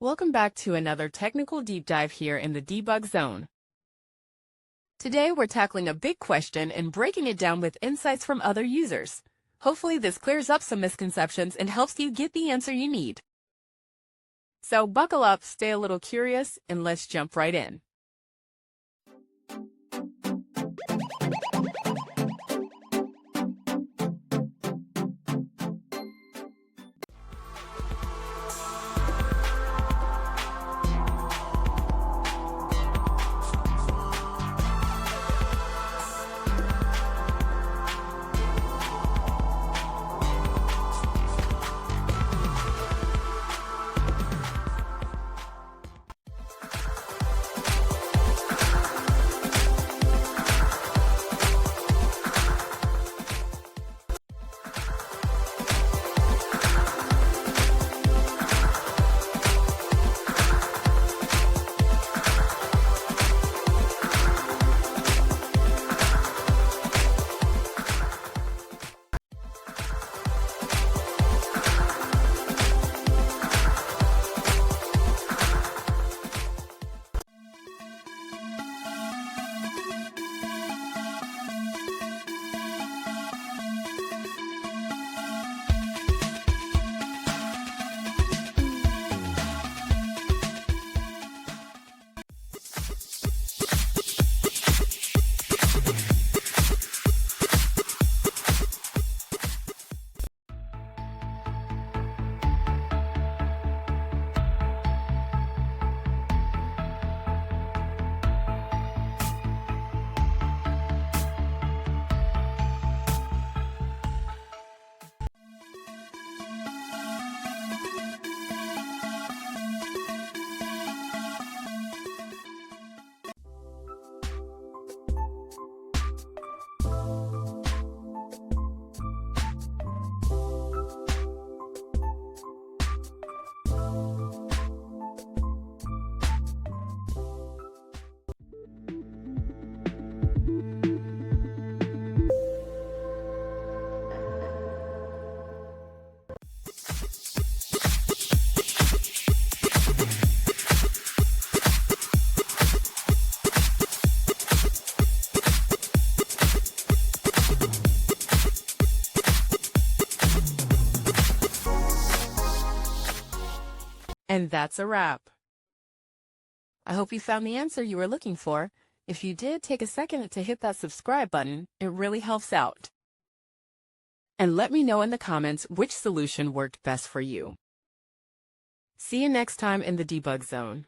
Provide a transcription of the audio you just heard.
Welcome back to another technical deep dive here in the debug zone. Today we're tackling a big question and breaking it down with insights from other users. Hopefully this clears up some misconceptions and helps you get the answer you need. So buckle up, stay a little curious, and let's jump right in. And that's a wrap. I hope you found the answer you were looking for. If you did, take a second to hit that subscribe button. It really helps out. And let me know in the comments which solution worked best for you. See you next time in the debug zone.